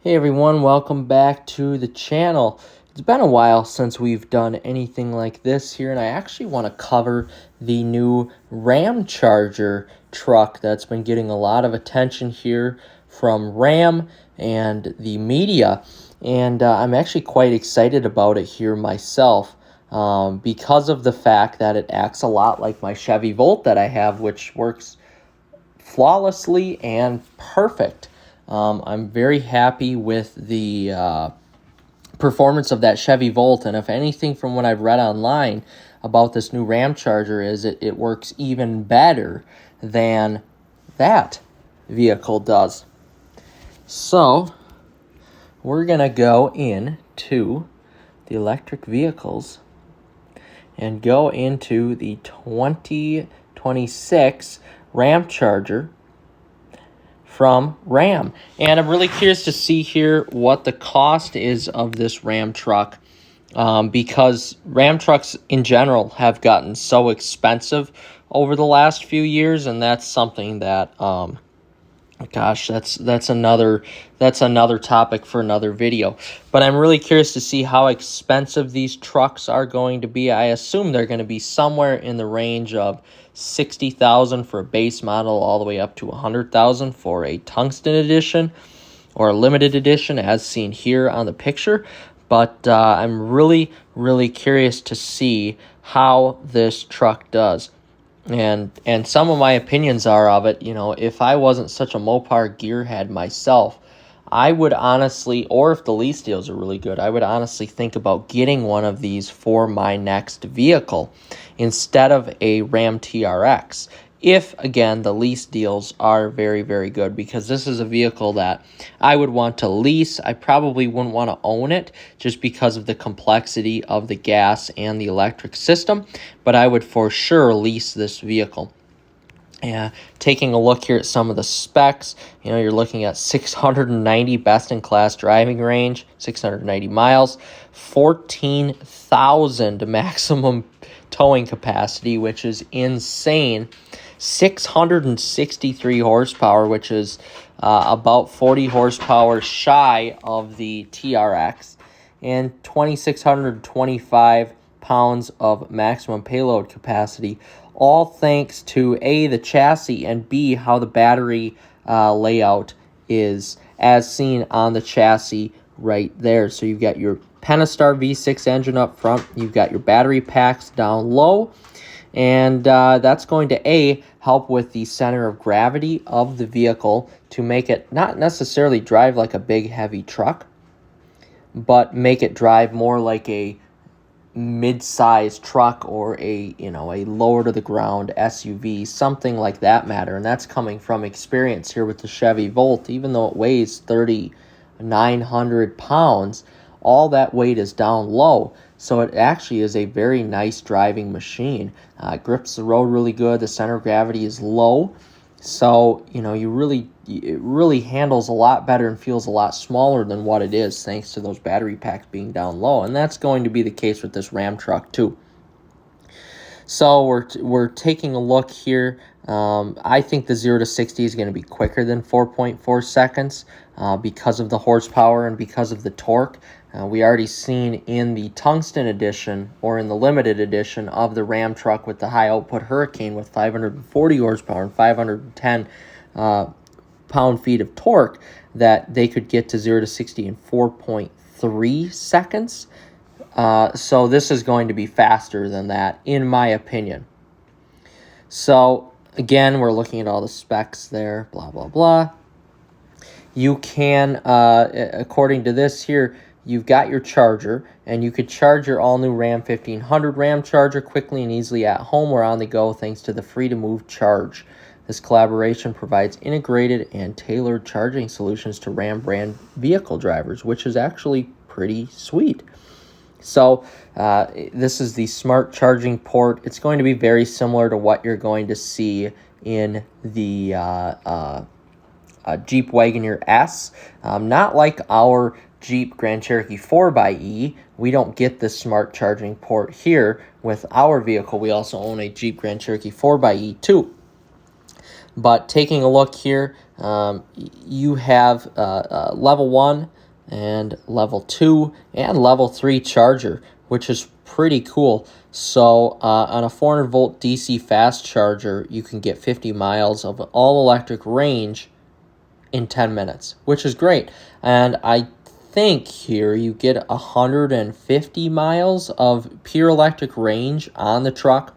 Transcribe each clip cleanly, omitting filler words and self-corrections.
Hey everyone, welcome back to the channel. It's been a while since we've done anything like this here, and I actually want to cover the new Ramcharger truck that's been getting a lot of attention here from Ram and the media, and I'm actually quite excited about it here myself because of the fact that it acts a lot like my Chevy Volt that I have, which works flawlessly and perfect. I'm very happy with the performance of that Chevy Volt, and if anything from what I've read online about this new Ramcharger is it works even better than that vehicle does. So we're gonna go into the electric vehicles and go into the 2026 Ramcharger from Ram. And I'm really curious to see here what the cost is of this Ram truck, because Ram trucks in general have gotten so expensive over the last few years, and that's something that gosh, that's another topic for another video. But I'm really curious to see how expensive these trucks are going to be. I assume they're going to be somewhere in the range of $60,000 for a base model, all the way up to $100,000 for a tungsten edition or a limited edition, as seen here on the picture. But I'm really curious to see how this truck does. And some of my opinions are of it, if I wasn't such a Mopar gearhead myself, I would honestly, or if the lease deals are really good, I would honestly think about getting one of these for my next vehicle instead of a Ram TRX. If, again, the lease deals are very good, because this is a vehicle that I would want to lease. I probably wouldn't want to own it just because of the complexity of the gas and the electric system, but I would for sure lease this vehicle. Taking a look here at some of the specs, you're looking at 690 best-in-class driving range, 690 miles, 14,000 maximum towing capacity, which is insane, 663 horsepower, which is about 40 horsepower shy of the TRX, and 2,625 pounds of maximum payload capacity, all thanks to A, the chassis, and B, how the battery layout is, as seen on the chassis right there. So you've got your Pentastar V6 engine up front, you've got your battery packs down low, and that's going to A, help with the center of gravity of the vehicle to make it not necessarily drive like a big heavy truck, but make it drive more like a mid-sized truck or a lower to the ground SUV, something like that matter. And that's coming from experience here with the Chevy Volt. Even though it weighs 3,900 pounds, all that weight is down low, so it actually is a very nice driving machine. It grips the road really good. The center of gravity is low, so it really handles a lot better and feels a lot smaller than what it is, thanks to those battery packs being down low. And that's going to be the case with this Ram truck too. So we're taking a look here. I think the 0 to 60 is going to be quicker than 4.4 seconds because of the horsepower and because of the torque. We already seen in the tungsten edition, or in the limited edition of the Ram truck with the high output Hurricane with 540 horsepower and 510 pound-feet of torque, that they could get to 0 to 60 in 4.3 seconds. So this is going to be faster than that, in my opinion. So again, we're looking at all the specs there, blah, blah, blah. You can, according to this here, you've got your charger, and you could charge your all-new Ram 1500 Ramcharger quickly and easily at home or on the go thanks to the free-to-move charge. This collaboration provides integrated and tailored charging solutions to Ram brand vehicle drivers, which is actually pretty sweet. So this is the smart charging port. It's going to be very similar to what you're going to see in the Jeep Wagoneer S. Not like our Jeep Grand Cherokee 4xE. We don't get this smart charging port here with our vehicle. We also own a Jeep Grand Cherokee 4xE too. But taking a look here, You have level 1 and level 2 and level 3 charger, which is pretty cool. So on a 400 volt DC fast charger, you can get 50 miles of all electric range in 10 minutes, which is great. And I think here you get 150 miles of pure electric range on the truck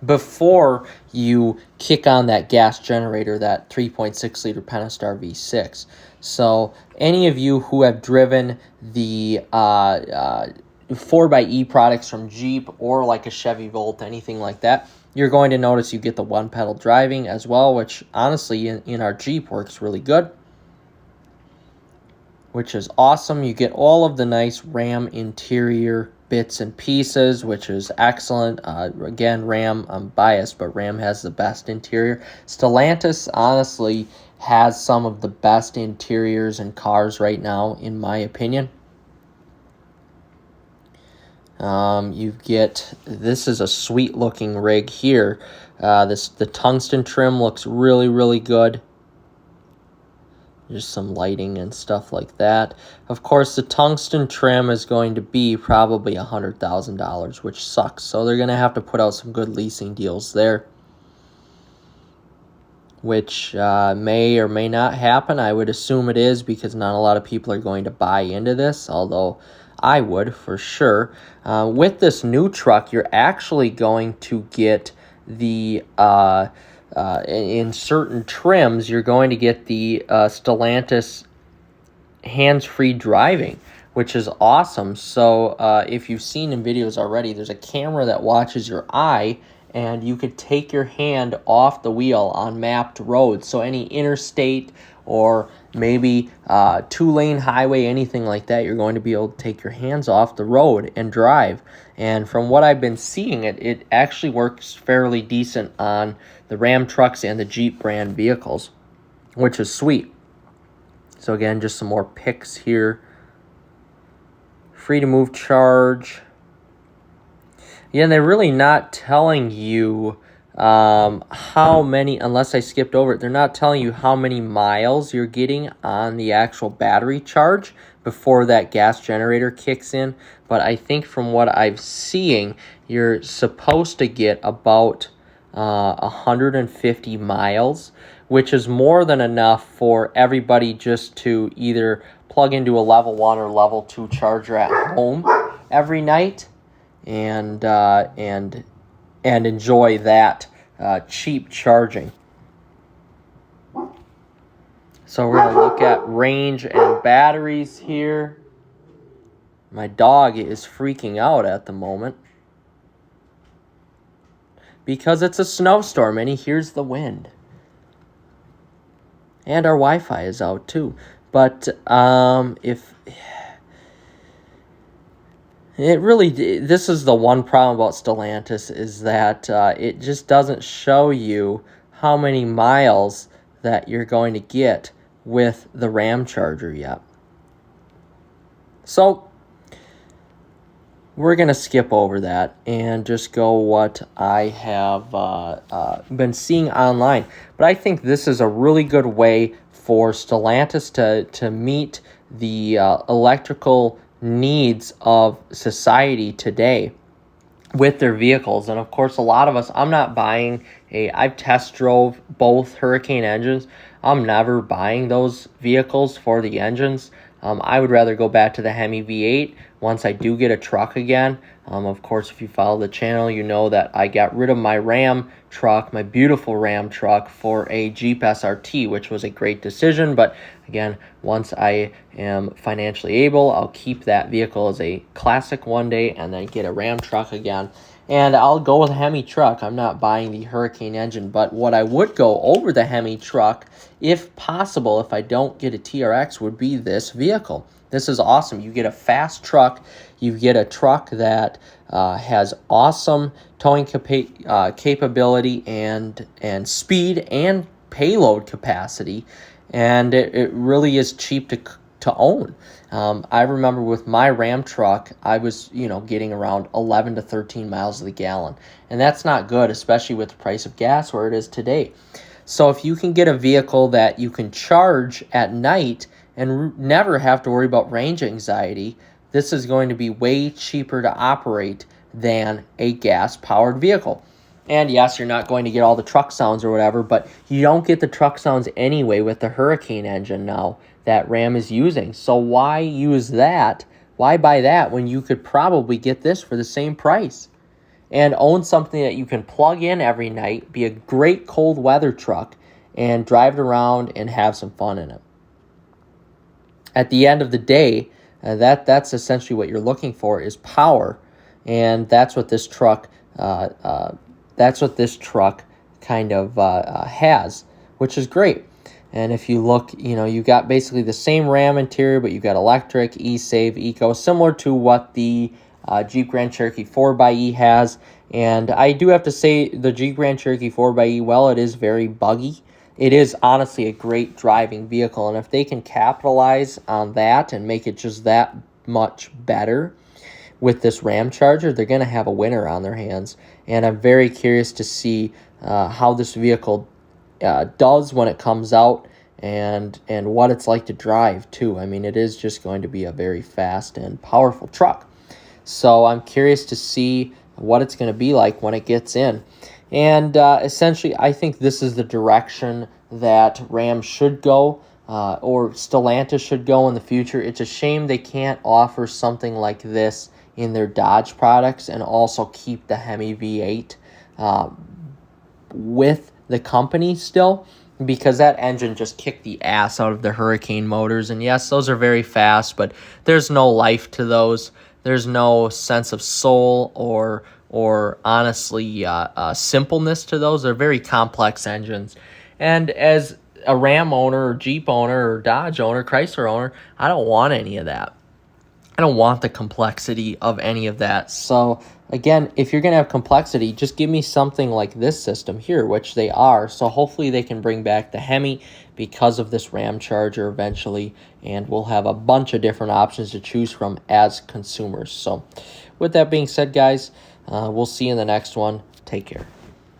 before you kick on that gas generator, that 3.6 liter Pentastar V6. So any of you who have driven the 4xe products from Jeep or like a Chevy Volt, anything like that, you're going to notice you get the one pedal driving as well, which honestly in our Jeep works really good, which is awesome. You get all of the nice Ram interior bits and pieces, which is excellent. Again, Ram, I'm biased, but Ram has the best interior. Stellantis honestly has some of the best interiors in cars right now, in my opinion. This is a sweet looking rig here. The tungsten trim looks really, really good. Just some lighting and stuff like that. Of course, the tungsten trim is going to be probably $100,000, which sucks. So they're going to have to put out some good leasing deals there, which may or may not happen. I would assume it is, because not a lot of people are going to buy into this, although I would for sure. With this new truck, you're actually going to get the in certain trims, you're going to get the Stellantis hands-free driving, which is awesome. So if you've seen in videos already, there's a camera that watches your eye, and you could take your hand off the wheel on mapped roads. So any interstate or maybe 2-lane highway, anything like that, you're going to be able to take your hands off the road and drive. And from what I've been seeing, it actually works fairly decent on the Ram trucks and the Jeep brand vehicles, which is sweet. So again, just some more pics here. Free to move charge. Yeah, they're really not telling you how many, unless I skipped over it, they're not telling you how many miles you're getting on the actual battery charge before that gas generator kicks in. But I think from what I'm seeing, you're supposed to get about 150 miles, which is more than enough for everybody just to either plug into a level 1 or level 2 charger at home every night and enjoy that cheap charging. So we're going to look at range and batteries here. My dog is freaking out at the moment because it's a snowstorm and he hears the wind. And our Wi-Fi is out too. But this is the one problem about Stellantis, is that it just doesn't show you how many miles that you're going to get with the Ramcharger yet. So we're going to skip over that and just go what I have been seeing online. But I think this is a really good way for Stellantis to meet the electrical needs of society today with their vehicles. And of course, a lot of us, I've test drove both Hurricane engines. I'm never buying those vehicles for the engines. I would rather go back to the Hemi V8 once I do get a truck again. Of course, if you follow the channel, you know that I got rid of my Ram truck, my beautiful Ram truck, for a Jeep SRT, which was a great decision. But again, once I am financially able, I'll keep that vehicle as a classic one day and then get a Ram truck again. And I'll go with a Hemi truck. I'm not buying the Hurricane engine. But what I would go over the Hemi truck, if possible, if I don't get a TRX, would be this vehicle. This is awesome. You get a fast truck. You get a truck that has awesome towing capability and speed and payload capacity. And it really is cheap to own. I remember with my Ram truck, I was, getting around 11 to 13 miles to the gallon. And that's not good, especially with the price of gas where it is today. So if you can get a vehicle that you can charge at night and never have to worry about range anxiety, this is going to be way cheaper to operate than a gas-powered vehicle. And yes, you're not going to get all the truck sounds or whatever, but you don't get the truck sounds anyway with the Hurricane engine now that Ram is using. So why use that? Why buy that when you could probably get this for the same price? And own something that you can plug in every night, be a great cold weather truck, and drive it around and have some fun in it. At the end of the day, that's essentially what you're looking for is power, and that's what this truck kind of has, which is great. And if you look, you got basically the same Ram interior, but you got electric, e-Save, eco, similar to what the Jeep Grand Cherokee 4xe has. And I do have to say the Jeep Grand Cherokee 4xe, while it is very buggy, it is honestly a great driving vehicle. And if they can capitalize on that and make it just that much better with this Ramcharger, they're going to have a winner on their hands. And I'm very curious to see how this vehicle does when it comes out and what it's like to drive too. I mean, it is just going to be a very fast and powerful truck. So I'm curious to see what it's going to be like when it gets in. And essentially, I think this is the direction that Ram should go, or Stellantis should go in the future. It's a shame they can't offer something like this in their Dodge products and also keep the Hemi V8 with the company still, because that engine just kicked the ass out of the Hurricane motors. And yes, those are very fast, but there's no life to those. There's no sense of soul or honestly simpleness to those. They're very complex engines. And as a Ram owner or Jeep owner or Dodge owner, Chrysler owner, I don't want any of that. I don't want the complexity of any of that. So again, if you're going to have complexity, just give me something like this system here, which they are. So hopefully they can bring back the Hemi because of this Ramcharger eventually, and we'll have a bunch of different options to choose from as consumers. So with that being said, guys, we'll see you in the next one. Take care.